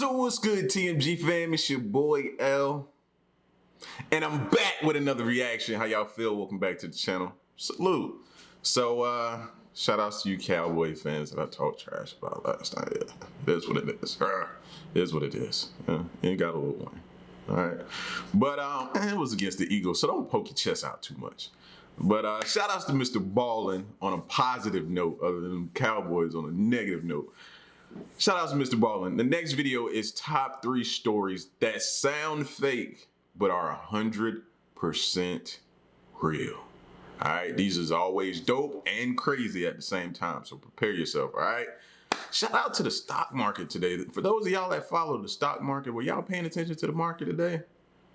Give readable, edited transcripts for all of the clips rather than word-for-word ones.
So what's good, TMG fam? It's your boy L, and I'm back with another reaction. How y'all feel? Welcome back to the channel. Salute. So shout outs to you Cowboy fans that I talked trash about last night. Yeah, it is what it is. It is what it is. Yeah, you got a little one. All right, but it was against the Eagles, so don't poke your chest out too much. But shout outs to Mr. Ballin on a positive note, other than Cowboys on a negative note. Shout out to Mr. Ballin. The next video is top 3 stories that sound fake but are 100% real. All right, these is always dope and crazy at the same time, so prepare yourself. All right. Shout out to the stock market today. For those of y'all that follow the stock market, were y'all paying attention to the market today?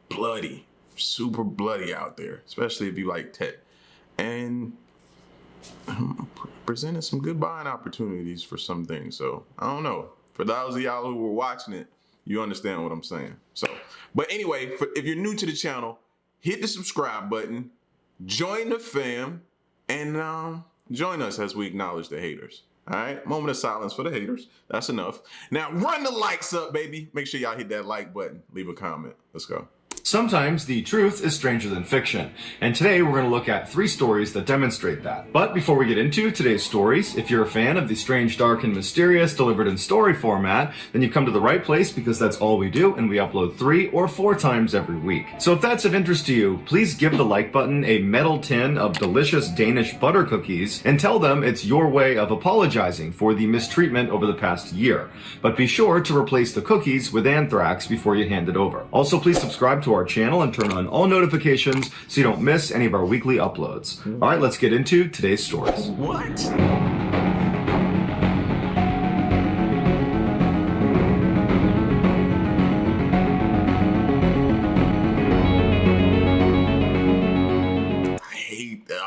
Bloody, super bloody out there, especially if you like tech. And presented some good buying opportunities for some things. So I don't know. For those of y'all who were watching it, you understand what I'm saying. So, but anyway, if you're new to the channel, hit the subscribe button, join the fam, and join us as we acknowledge the haters. All right, moment of silence for the haters. That's enough. Now run the likes up, baby. Make sure y'all hit that like button. Leave a comment. Let's go. Sometimes the truth is stranger than fiction, and today we're going to look at 3 stories that demonstrate that. But before we get into today's stories, if you're a fan of the strange, dark, and mysterious delivered in story format, then you've come to the right place because that's all we do, and we upload 3 or 4 times every week. So if that's of interest to you, please give the like button a metal tin of delicious Danish butter cookies and tell them it's your way of apologizing for the mistreatment over the past year. But be sure to replace the cookies with anthrax before you hand it over. Also, please subscribe to our channel and turn on all notifications so you don't miss any of our weekly uploads. All right, let's get into today's stories. What? I hate that.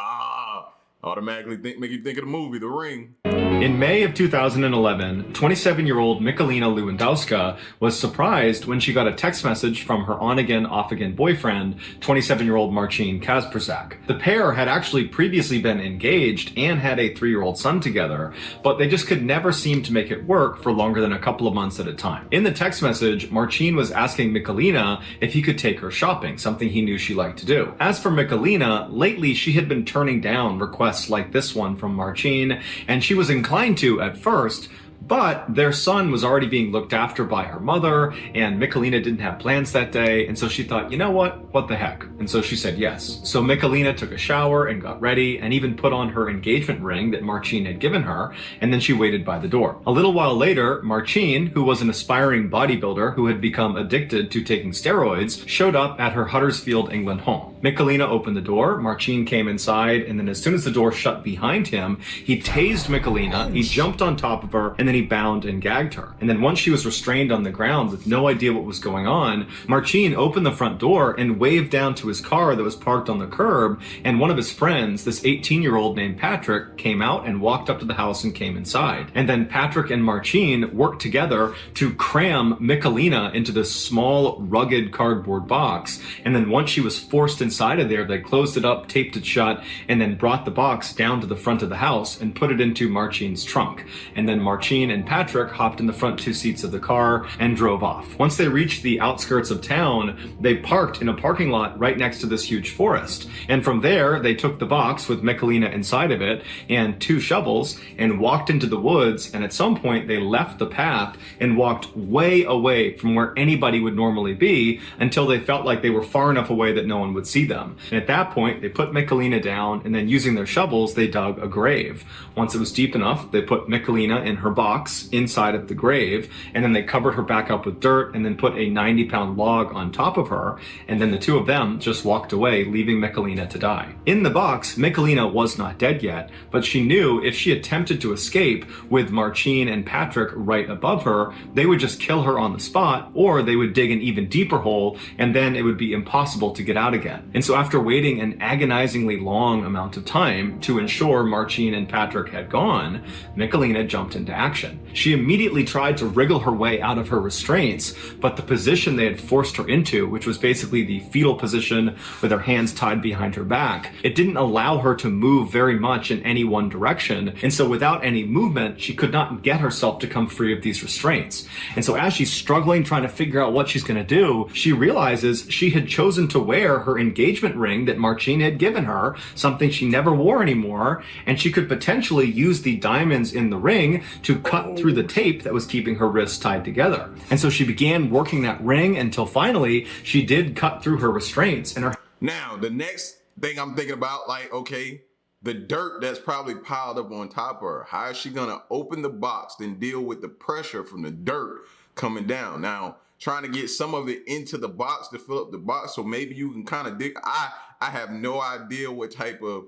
Automatically make you think of the movie, The Ring. In May of 2011, 27-year-old Michalina Lewandowska was surprised when she got a text message from her on-again, off-again boyfriend, 27-year-old Marcin Kasperzak. The pair had actually previously been engaged and had a 3-year-old son together, but they just could never seem to make it work for longer than a couple of months at a time. In the text message, Marcin was asking Michalina if he could take her shopping, something he knew she liked to do. As for Michalina, lately she had been turning down requests like this one from Marcin, and she was inclined to at first, but their son was already being looked after by her mother, and Michalina didn't have plans that day, and so she thought, you know what the heck? And so she said yes. So Michalina took a shower and got ready, and even put on her engagement ring that Marcin had given her, and then she waited by the door. A little while later, Marcin, who was an aspiring bodybuilder who had become addicted to taking steroids, showed up at her Huddersfield, England home. Michalina opened the door, Marcin came inside, and then as soon as the door shut behind him, he tased Michalina, he jumped on top of her, and then he bound and gagged her. And then once she was restrained on the ground with no idea what was going on, Marcin opened the front door and waved down to his car that was parked on the curb, and one of his friends, this 18-year-old named Patrick, came out and walked up to the house and came inside. And then Patrick and Marcin worked together to cram Michalina into this small, rugged cardboard box, and then once she was forced inside of there, they closed it up, taped it shut, and then brought the box down to the front of the house and put it into Marcin's trunk. And then Marcin and Patrick hopped in the front 2 seats of the car and drove off. Once they reached the outskirts of town, they parked in a parking lot right next to this huge forest. And from there, they took the box with Michalina inside of it and 2 shovels and walked into the woods, and at some point they left the path and walked way away from where anybody would normally be until they felt like they were far enough away that no one would see them. And at that point, they put Michalina down, and then using their shovels, they dug a grave. Once it was deep enough, they put Michalina in her box inside of the grave, and then they covered her back up with dirt and then put a 90-pound log on top of her, and then the 2 of them just walked away, leaving Michalina to die. In the box, Michalina was not dead yet, but she knew if she attempted to escape with Marcin and Patrick right above her, they would just kill her on the spot, or they would dig an even deeper hole, and then it would be impossible to get out again. And so after waiting an agonizingly long amount of time to ensure Marcin and Patrick had gone, Michalina jumped into action. reaction. She immediately tried to wriggle her way out of her restraints, but the position they had forced her into, which was basically the fetal position with her hands tied behind her back, it didn't allow her to move very much in any one direction, and so without any movement, she could not get herself to come free of these restraints. And so as she's struggling, trying to figure out what she's going to do, she realizes she had chosen to wear her engagement ring that Marcin had given her, something she never wore anymore, and she could potentially use the diamonds in the ring to cut through the tape that was keeping her wrists tied together. And so she began working that ring until finally she did cut through her restraints and her... Now, the next thing I'm thinking about, like, okay, the dirt that's probably piled up on top of her. How is she gonna open the box, then deal with the pressure from the dirt coming down? Now, trying to get some of it into the box to fill up the box, so maybe you can kind of dig. I have no idea what type of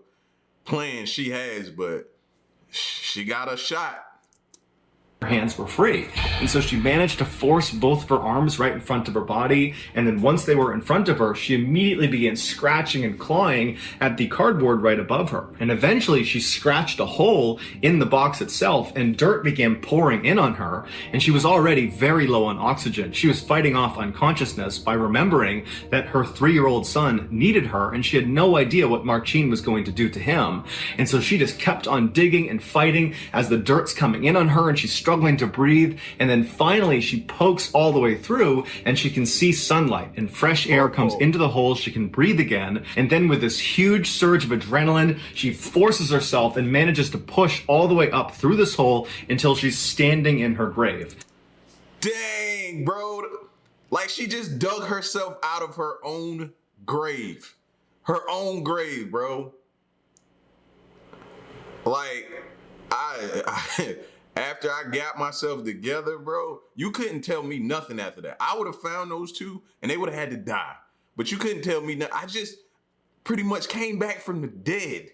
plan she has, but she got a shot. Her hands were free. And so she managed to force both of her arms right in front of her body. And then once they were in front of her, she immediately began scratching and clawing at the cardboard right above her. And eventually she scratched a hole in the box itself and dirt began pouring in on her. And she was already very low on oxygen. She was fighting off unconsciousness by remembering that her 3-year-old son needed her and she had no idea what Marcin was going to do to him. And so she just kept on digging and fighting as the dirt's coming in on her and she's struggling to breathe, and then finally she pokes all the way through and she can see sunlight and fresh air comes into the hole. She can breathe again, and then with this huge surge of adrenaline, she forces herself and manages to push all the way up through this hole until she's standing in her grave. Dang, bro. Like she just dug herself out of her own grave. Her own grave, bro. Like, after I got myself together, bro, you couldn't tell me nothing after that. I would have found those two and they would have had to die. But you couldn't tell me nothing. I just pretty much came back from the dead.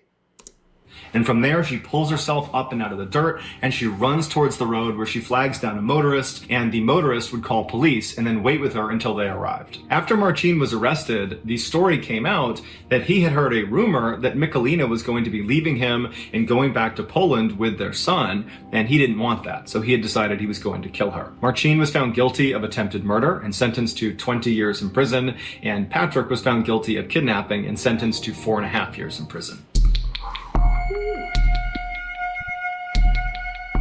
And from there, she pulls herself up and out of the dirt, and she runs towards the road where she flags down a motorist, and the motorist would call police and then wait with her until they arrived. After Marcin was arrested, the story came out that he had heard a rumor that Michalina was going to be leaving him and going back to Poland with their son, and he didn't want that, so he had decided he was going to kill her. Marcin was found guilty of attempted murder and sentenced to 20 years in prison, and Patrick was found guilty of kidnapping and sentenced to 4.5 years in prison.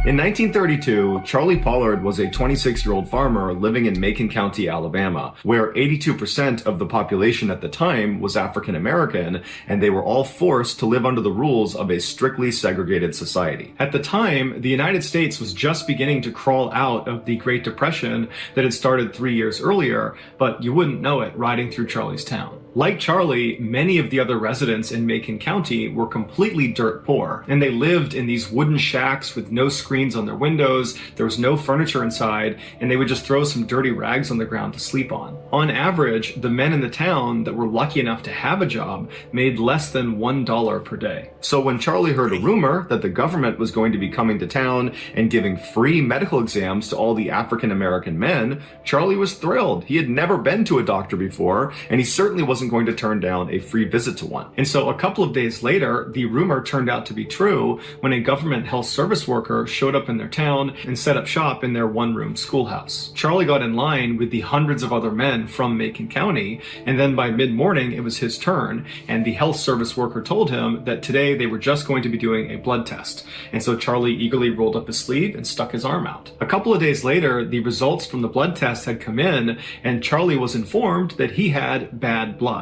In 1932, Charlie Pollard was a 26-year-old farmer living in Macon County, Alabama, where 82% of the population at the time was African American, and they were all forced to live under the rules of a strictly segregated society. At the time, the United States was just beginning to crawl out of the Great Depression that had started 3 years earlier, but you wouldn't know it riding through Charlie's town. Like Charlie, many of the other residents in Macon County were completely dirt poor, and they lived in these wooden shacks with no screens on their windows, there was no furniture inside, and they would just throw some dirty rags on the ground to sleep on. On average, the men in the town that were lucky enough to have a job made less than $1 per day. So when Charlie heard a rumor that the government was going to be coming to town and giving free medical exams to all the African American men, Charlie was thrilled. He had never been to a doctor before, and he certainly wasn't going to turn down a free visit to one. And so a couple of days later, the rumor turned out to be true when a government health service worker showed up in their town and set up shop in their one-room schoolhouse. Charlie got in line with the hundreds of other men from Macon County, and then by mid-morning it was his turn, and the health service worker told him that today they were just going to be doing a blood test. And so Charlie eagerly rolled up his sleeve and stuck his arm out. A couple of days later, the results from the blood test had come in, and Charlie was informed that he had bad blood.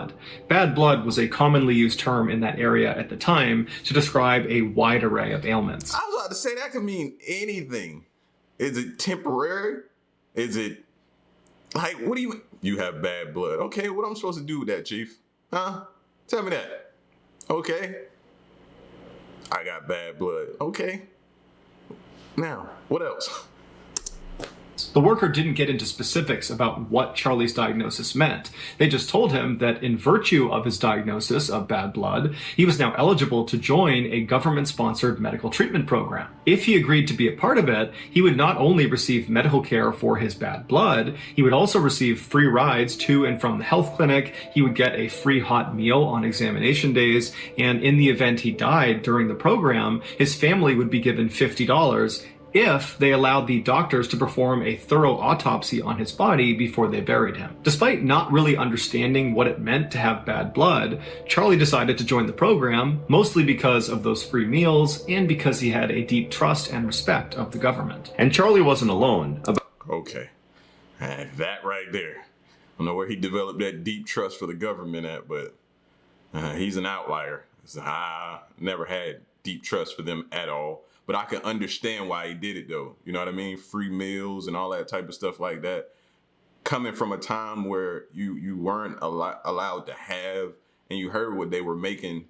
Bad blood was a commonly used term in that area at the time to describe a wide array of ailments. I was about to say that could mean anything. Is it temporary? Is it like, what do you mean? You have bad blood. Okay, what am I supposed to do with that, Chief? Huh? Tell me that. Okay. I got bad blood. Okay. Now, what else? The worker didn't get into specifics about what Charlie's diagnosis meant. They just told him that in virtue of his diagnosis of bad blood, he was now eligible to join a government-sponsored medical treatment program. If he agreed to be a part of it, he would not only receive medical care for his bad blood, he would also receive free rides to and from the health clinic, he would get a free hot meal on examination days, and in the event he died during the program, his family would be given $50 if they allowed the doctors to perform a thorough autopsy on his body before they buried him. Despite not really understanding what it meant to have bad blood, Charlie decided to join the program, mostly because of those free meals and because he had a deep trust and respect of the government. And Charlie wasn't alone. Okay. That right there. I don't know where he developed that deep trust for the government at, but he's an outlier. I never had deep trust for them at all. But I can understand why he did it, though. You know what I mean? Free meals and all that type of stuff like that. Coming from a time where you weren't allowed to have, and you heard what they were making,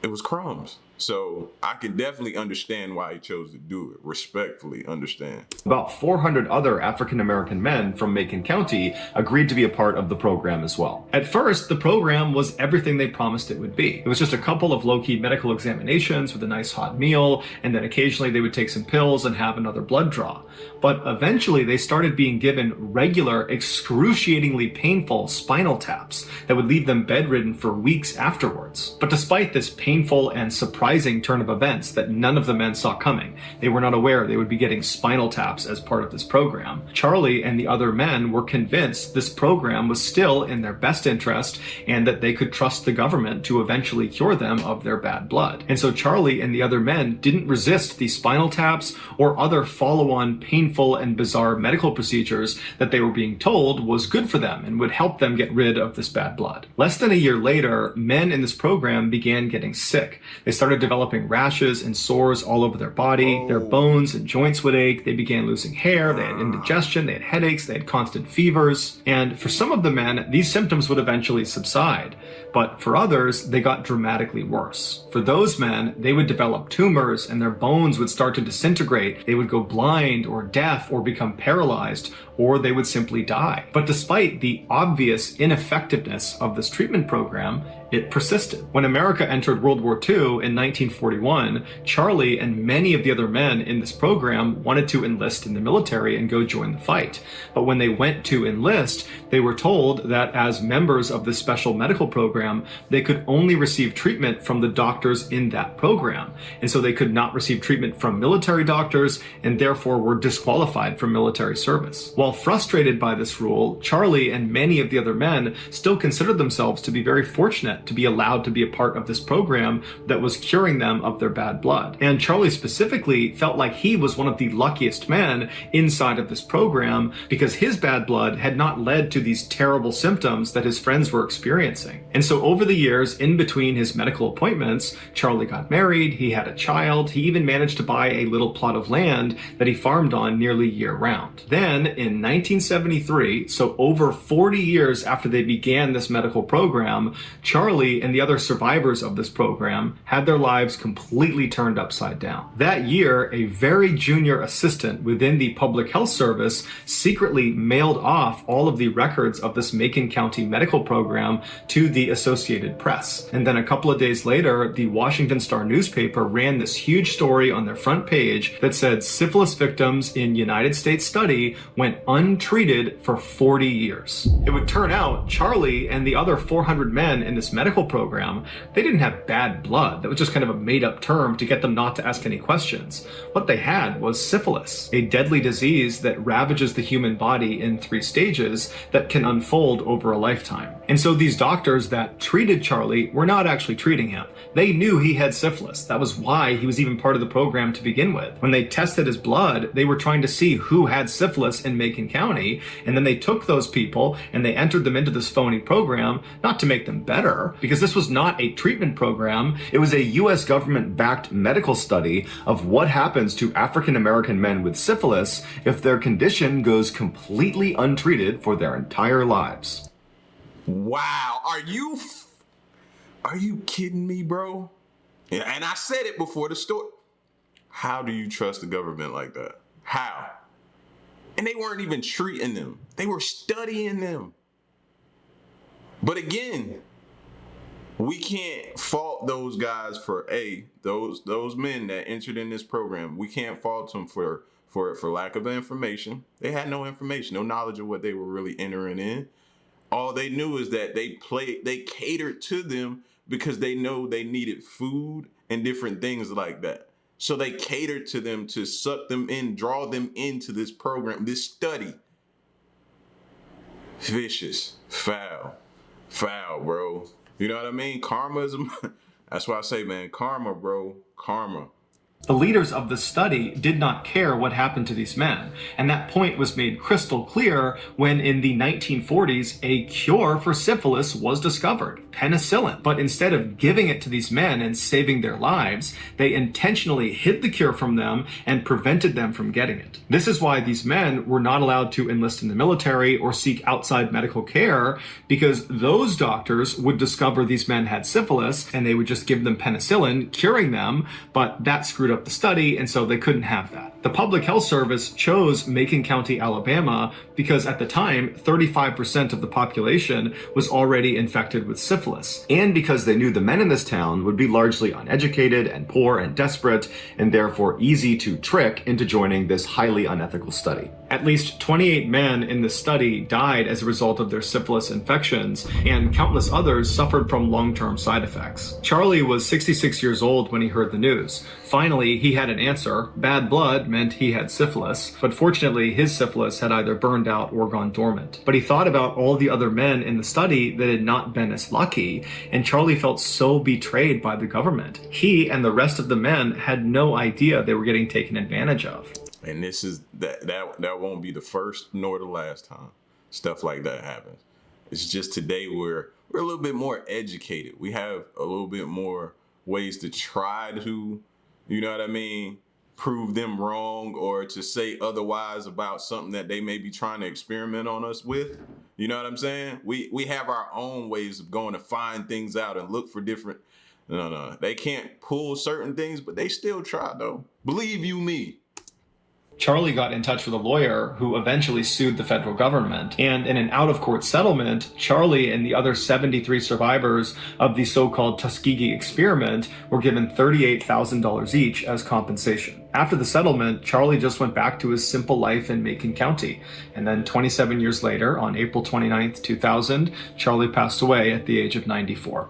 it was crumbs. So I can definitely understand why he chose to do it. Respectfully understand. About 400 other African-American men from Macon County agreed to be a part of the program as well. At first, the program was everything they promised it would be. It was just a couple of low-key medical examinations with a nice hot meal, and then occasionally they would take some pills and have another blood draw. But eventually they started being given regular, excruciatingly painful spinal taps that would leave them bedridden for weeks afterwards. But despite this painful and surprising turn of events that none of the men saw coming, they were not aware they would be getting spinal taps as part of this program. Charlie and the other men were convinced this program was still in their best interest and that they could trust the government to eventually cure them of their bad blood. And so Charlie and the other men didn't resist the spinal taps or other follow-on painful and bizarre medical procedures that they were being told was good for them and would help them get rid of this bad blood. Less than a year later, men in this program began getting sick. They started developing rashes and sores all over their body. Their bones and joints would ache. They began losing hair. They had indigestion. They had headaches. They had constant fevers. And for some of the men, these symptoms would eventually subside. But for others, they got dramatically worse. For those men, they would develop tumors and their bones would start to disintegrate. They would go blind or deaf or become paralyzed, or they would simply die. But despite the obvious ineffectiveness of this treatment program, it persisted. When America entered World War II in 1941, Charlie and many of the other men in this program wanted to enlist in the military and go join the fight. But when they went to enlist, they were told that as members of this special medical program, they could only receive treatment from the doctors in that program. And so they could not receive treatment from military doctors and therefore were disqualified from military service. While frustrated by this rule, Charlie and many of the other men still considered themselves to be very fortunate to be allowed to be a part of this program that was curing them of their bad blood. And Charlie specifically felt like he was one of the luckiest men inside of this program because his bad blood had not led to these terrible symptoms that his friends were experiencing. And so over the years, in between his medical appointments, Charlie got married, he had a child, he even managed to buy a little plot of land that he farmed on nearly year-round. Then, in 1973, so over 40 years after they began this medical program, Charlie and the other survivors of this program had their lives completely turned upside down. That year, a very junior assistant within the Public Health Service secretly mailed off all of the records of this Macon County medical program to the Associated Press. And then a couple of days later, the Washington Star newspaper ran this huge story on their front page that said syphilis victims in United States study went untreated for 40 years. It would turn out Charlie and the other 400 men in this medical program, they didn't have bad blood. That was just kind of a made-up term to get them not to ask any questions. What they had was syphilis, a deadly disease that ravages the human body in 3 stages that can unfold over a lifetime. And so these doctors that treated Charlie were not actually treating him. They knew he had syphilis. That was why he was even part of the program to begin with. When they tested his blood, they were trying to see who had syphilis in Macon County, and then they took those people and they entered them into this phony program, not to make them better, because this was not a treatment program. It was a US government-backed medical study of what happens to African American men with syphilis if their condition goes completely untreated for their entire lives. Wow, are you kidding me, bro? Yeah, and I said it before the story. How do you trust the government like that? How? And they weren't even treating them. They were studying them. But again, we can't fault those guys for those men that entered in this program. We can't fault them for lack of information. They had no information, no knowledge of what they were really entering in. All they knew is that they catered to them because they know they needed food and different things like that. So they catered to them to suck them in, draw them into this program, this study. Vicious, foul, bro. You know what I mean? Karma is, that's why I say, man, karma, bro, karma. The leaders of the study did not care what happened to these men, and that point was made crystal clear when in the 1940s a cure for syphilis was discovered, penicillin. But instead of giving it to these men and saving their lives, they intentionally hid the cure from them and prevented them from getting it. This is why these men were not allowed to enlist in the military or seek outside medical care, because those doctors would discover these men had syphilis and they would just give them penicillin, curing them, but that screwed up the study, and so they couldn't have that. The Public Health Service chose Macon County, Alabama, because at the time, 35% of the population was already infected with syphilis, and because they knew the men in this town would be largely uneducated and poor and desperate, and therefore easy to trick into joining this highly unethical study. At least 28 men in the study died as a result of their syphilis infections, and countless others suffered from long-term side effects. Charlie was 66 years old when he heard the news. Finally, he had an answer. Bad blood meant he had syphilis, but fortunately his syphilis had either burned out or gone dormant. But he thought about all the other men in the study that had not been as lucky, and Charlie felt so betrayed by the government. He and the rest of the men had no idea they were getting taken advantage of. And this is that won't be the first nor the last time stuff like that happens. It's just today we're a little bit more educated. We have a little bit more ways to try to, you know what I mean, prove them wrong or to say otherwise about something that they may be trying to experiment on us with. You know what I'm saying? We have our own ways of going to find things out and look for different. No. They can't pull certain things, but they still try though. Believe you me. Charlie got in touch with a lawyer who eventually sued the federal government. And in an out-of-court settlement, Charlie and the other 73 survivors of the so-called Tuskegee experiment were given $38,000 each as compensation. After the settlement, Charlie just went back to his simple life in Macon County. And then 27 years later, on April 29th, 2000, Charlie passed away at the age of 94.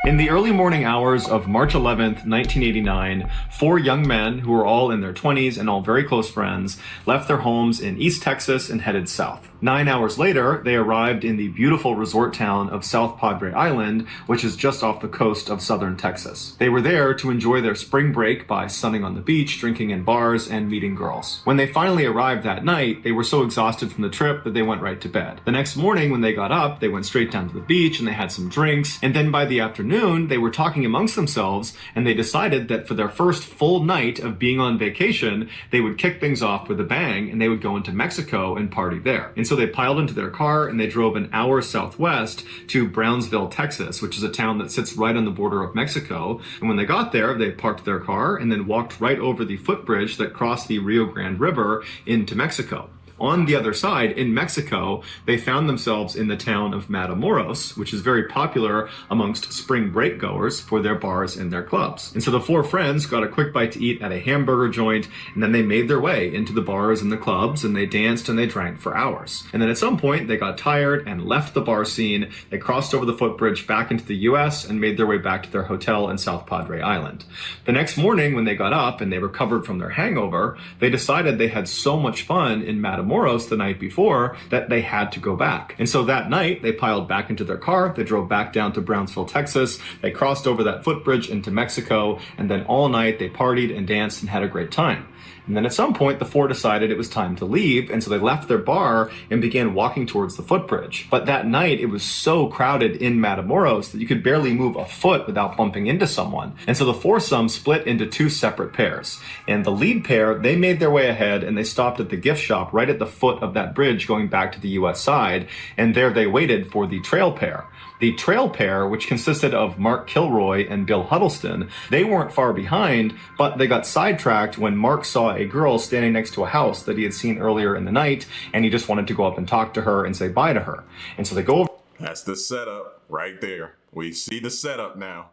In the early morning hours of March 11th, 1989, 4 young men who were all in their 20s and all very close friends left their homes in East Texas and headed south. 9 hours later, they arrived in the beautiful resort town of South Padre Island, which is just off the coast of southern Texas. They were there to enjoy their spring break by sunning on the beach, drinking in bars, and meeting girls. When they finally arrived that night, they were so exhausted from the trip that they went right to bed. The next morning, when they got up, they went straight down to the beach and they had some drinks, and then by the afternoon, they were talking amongst themselves, and they decided that for their first full night of being on vacation, they would kick things off with a bang, and they would go into Mexico and party there. And so they piled into their car, and they drove an hour southwest to Brownsville, Texas, which is a town that sits right on the border of Mexico. And when they got there, they parked their car and then walked right over the footbridge that crossed the Rio Grande River into Mexico. On the other side, in Mexico, they found themselves in the town of Matamoros, which is very popular amongst spring break goers for their bars and their clubs. And so the 4 friends got a quick bite to eat at a hamburger joint, and then they made their way into the bars and the clubs, and they danced and they drank for hours. And then at some point, they got tired and left the bar scene. They crossed over the footbridge back into the U.S. and made their way back to their hotel in South Padre Island. The next morning, when they got up and they recovered from their hangover, they decided they had so much fun in Matamoros the night before that they had to go back. And so that night, they piled back into their car, they drove back down to Brownsville, Texas, they crossed over that footbridge into Mexico, and then all night they partied and danced and had a great time. And then at some point, the 4 decided it was time to leave, and so they left their bar and began walking towards the footbridge. But that night, it was so crowded in Matamoros that you could barely move a foot without bumping into someone. And so the foursome split into 2 separate pairs. And the lead pair, they made their way ahead, and they stopped at the gift shop right at the foot of that bridge going back to the U.S. side, and there they waited for the trail pair. The trail pair, which consisted of Mark Kilroy and Bill Huddleston, they weren't far behind, but they got sidetracked when Mark saw a girl standing next to a house that he had seen earlier in the night, and he just wanted to go up and talk to her and say bye to her. And so they go over. That's the setup right there. We see the setup now.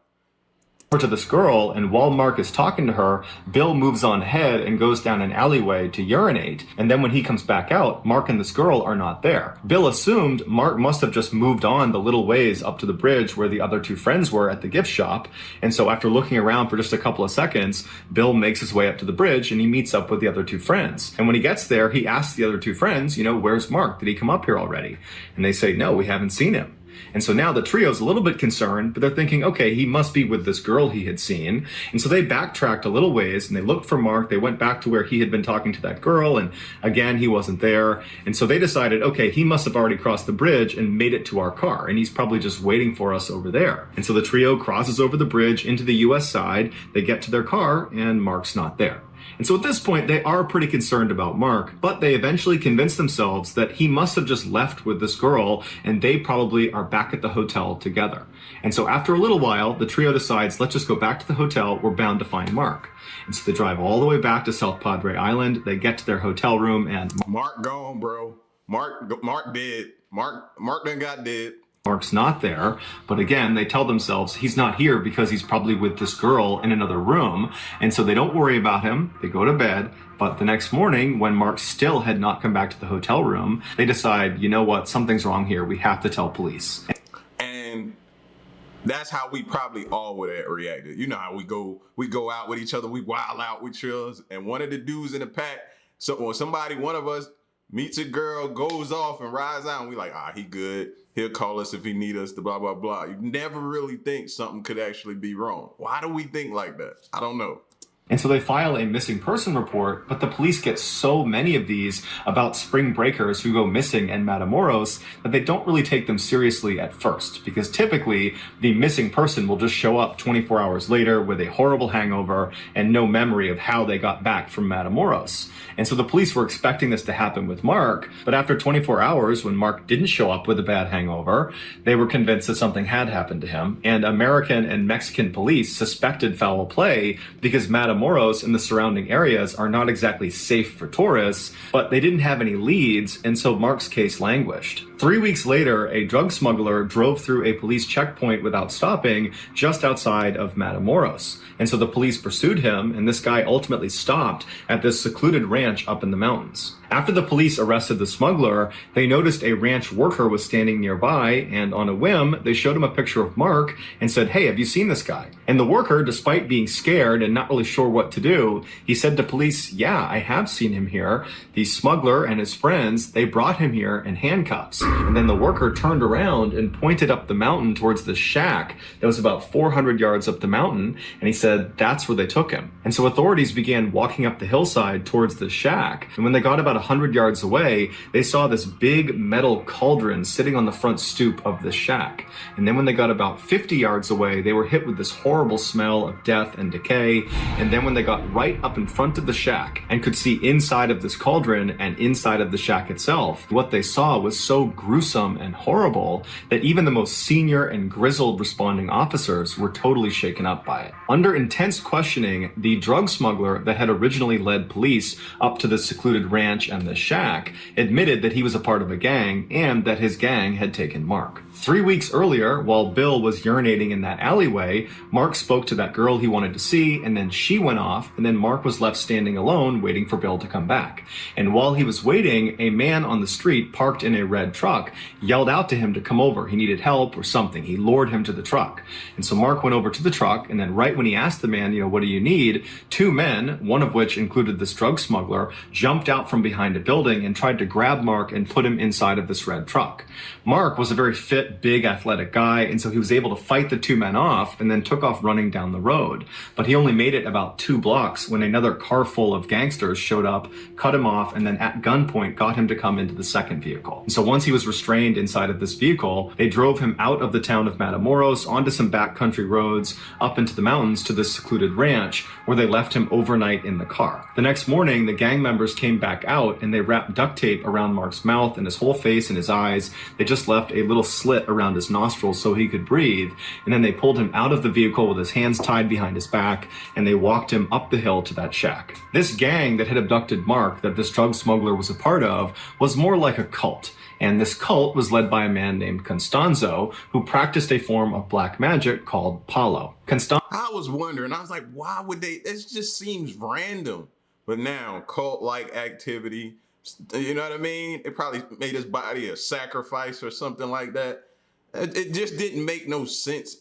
to this girl, and while Mark is talking to her, Bill moves on ahead and goes down an alleyway to urinate. And then when he comes back out, Mark and this girl are not there. Bill assumed Mark must have just moved on the little ways up to the bridge where the other two friends were at the gift shop. And so after looking around for just a couple of seconds, Bill makes his way up to the bridge and he meets up with the other two friends. And when he gets there, he asks the other two friends, where's Mark? Did he come up here already? And they say, no, we haven't seen him. And so now the trio's a little bit concerned, but they're thinking, okay, he must be with this girl he had seen. And so they backtracked a little ways and they looked for Mark. They went back to where he had been talking to that girl. And again, he wasn't there. And so they decided, okay, he must have already crossed the bridge and made it to our car. And he's probably just waiting for us over there. And so the trio crosses over the bridge into the US side. They get to their car and Mark's not there. And so at this point, they are pretty concerned about Mark, but they eventually convince themselves that he must have just left with this girl and they probably are back at the hotel together. And so after a little while, the trio decides, let's just go back to the hotel. We're bound to find Mark. And so they drive all the way back to South Padre Island. They get to their hotel room and Mark gone, bro. Mark dead. Mark done got dead. Mark's not there, but again, they tell themselves he's not here because he's probably with this girl in another room, and so they don't worry about him. They go to bed, but the next morning, when Mark still had not come back to the hotel room, they decide, you know what, something's wrong here. We have to tell police. And that's how we probably all would have reacted. You know how we go out with each other, we wild out with chills, and one of the dudes in the pack, one of us meets a girl, goes off and rides out, and we like, he good. He'll call us if he need us, blah, blah, blah. You never really think something could actually be wrong. Why do we think like that? I don't know. And so they file a missing person report, but the police get so many of these about spring breakers who go missing in Matamoros that they don't really take them seriously at first, because typically the missing person will just show up 24 hours later with a horrible hangover and no memory of how they got back from Matamoros. And so the police were expecting this to happen with Mark, but after 24 hours, when Mark didn't show up with a bad hangover, they were convinced that something had happened to him. And American and Mexican police suspected foul play because Matamoros and the surrounding areas are not exactly safe for tourists, but they didn't have any leads, and so Mark's case languished. 3 weeks later, a drug smuggler drove through a police checkpoint without stopping just outside of Matamoros. And so the police pursued him, and this guy ultimately stopped at this secluded ranch up in the mountains. After the police arrested the smuggler, they noticed a ranch worker was standing nearby, and on a whim, they showed him a picture of Mark and said, hey, have you seen this guy? And the worker, despite being scared and not really sure what to do, he said to police, yeah, I have seen him here. The smuggler and his friends, they brought him here in handcuffs. And then the worker turned around and pointed up the mountain towards the shack that was about 400 yards up the mountain, and he said that's where they took him. And so authorities began walking up the hillside towards the shack, and when they got about 100 yards away, they saw this big metal cauldron sitting on the front stoop of the shack. And then when they got about 50 yards away, they were hit with this horrible smell of death and decay. And then when they got right up in front of the shack and could see inside of this cauldron and inside of the shack itself, what they saw was so gruesome and horrible that even the most senior and grizzled responding officers were totally shaken up by it. Under intense questioning, the drug smuggler that had originally led police up to the secluded ranch and the shack admitted that he was a part of a gang and that his gang had taken Mark. 3 weeks earlier, while Bill was urinating in that alleyway, Mark spoke to that girl he wanted to see, and then she went off, and then Mark was left standing alone waiting for Bill to come back. And while he was waiting, a man on the street parked in a red truck yelled out to him to come over. He needed help or something. He lured him to the truck. And so Mark went over to the truck, and then right when he asked the man, what do you need? Two men, one of which included this drug smuggler, jumped out from behind a building and tried to grab Mark and put him inside of this red truck. Mark was a very fit, big, athletic guy, and so he was able to fight the two men off and then took off running down the road. But he only made it about 2 blocks when another car full of gangsters showed up, cut him off, and then at gunpoint got him to come into the second vehicle. And so once he was restrained inside of this vehicle, they drove him out of the town of Matamoros onto some backcountry roads up into the mountains to this secluded ranch where they left him overnight in the car. The next morning, the gang members came back out and they wrapped duct tape around Mark's mouth and his whole face and his eyes. They just left a little slit around his nostrils so he could breathe. And then they pulled him out of the vehicle with his hands tied behind his back, and they walked him up the hill to that shack. This gang that had abducted Mark, that this drug smuggler was a part of, was more like a cult. And this cult was led by a man named Constanzo, who practiced a form of black magic called Palo. I was wondering, I was like, why would they? It just seems random. But now, cult-like activity, you know what I mean? It probably made his body a sacrifice or something like that. It just didn't make no sense.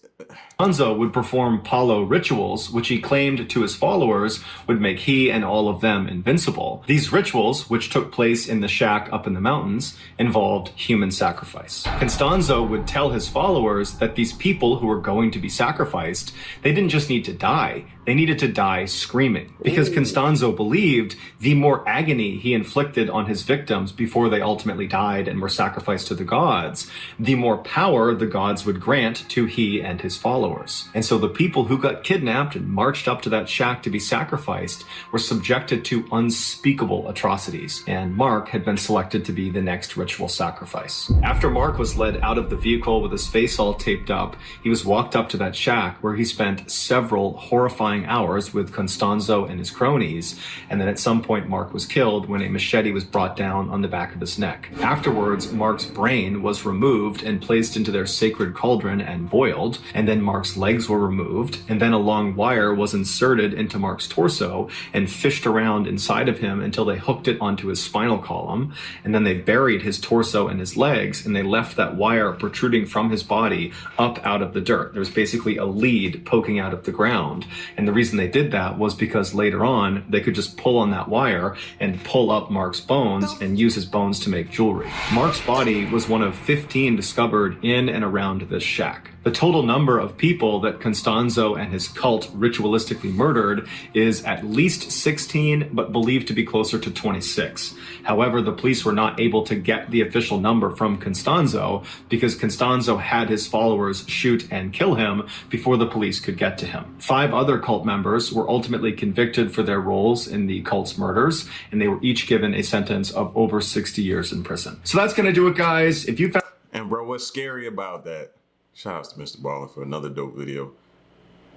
Constanzo would perform Palo rituals, which he claimed to his followers would make he and all of them invincible. These rituals, which took place in the shack up in the mountains, involved human sacrifice. Constanzo would tell his followers that these people who were going to be sacrificed, they didn't just need to die, they needed to die screaming. Because Constanzo believed the more agony he inflicted on his victims before they ultimately died and were sacrificed to the gods, the more power the gods would grant to he and his followers. And so the people who got kidnapped and marched up to that shack to be sacrificed were subjected to unspeakable atrocities, and Mark had been selected to be the next ritual sacrifice. After Mark was led out of the vehicle with his face all taped up, he was walked up to that shack where he spent several horrifying hours with Constanzo and his cronies, and then at some point Mark was killed when a machete was brought down on the back of his neck. Afterwards, Mark's brain was removed and placed into their sacred cauldron and boiled, and then Mark's legs were removed, and then a long wire was inserted into Mark's torso and fished around inside of him until they hooked it onto his spinal column, and then they buried his torso and his legs, and they left that wire protruding from his body up out of the dirt. There was basically a lead poking out of the ground, and the reason they did that was because later on they could just pull on that wire and pull up Mark's bones and use his bones to make jewelry. Mark's body was one of 15 discovered in and around this shack. The total number of people that Constanzo and his cult ritualistically murdered is at least 16, but believed to be closer to 26. However, the police were not able to get the official number from Constanzo because Constanzo had his followers shoot and kill him before the police could get to him. 5 other cult members were ultimately convicted for their roles in the cult's murders, and they were each given a sentence of over 60 years in prison. So that's gonna do it, guys. If you found... And bro, what's scary about that? Shout out to Mr. Ballin for another dope video.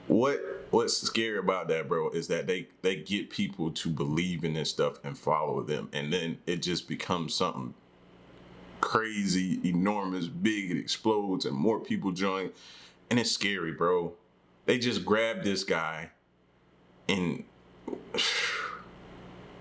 What's scary about that, bro, is that they get people to believe in this stuff and follow them, and then it just becomes something crazy, enormous, big. It explodes, and more people join, and it's scary, bro. They just grabbed this guy, and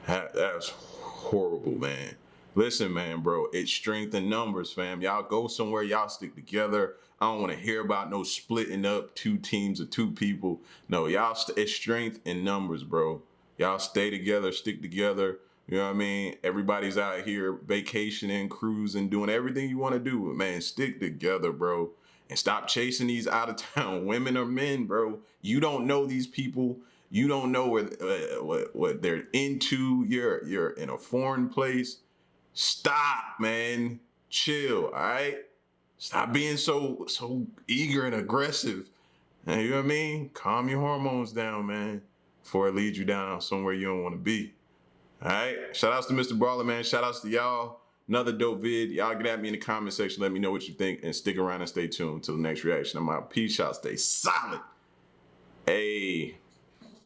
that was horrible, man. Listen, man, bro, it's strength in numbers, fam. Y'all go somewhere, y'all stick together. I don't want to hear about no splitting up 2 teams of 2 people. No, y'all, it's strength in numbers, bro. Y'all stay together, stick together. You know what I mean? Everybody's out here vacationing, cruising, doing everything you want to do. But man, stick together, bro. And stop chasing these out-of-town women or men, bro. You don't know these people. You don't know what they're into. You're in a foreign place. Stop, man. Chill, all right? Stop being so eager and aggressive. You know what I mean? Calm your hormones down, man, before it leads you down somewhere you don't want to be. All right? Shout outs to Mr. Brawler, man. Shout outs to y'all. Another dope vid. Y'all get at me in the comment section. Let me know what you think, and stick around and stay tuned until the next reaction. I'm out. Peace out. Stay solid. Hey.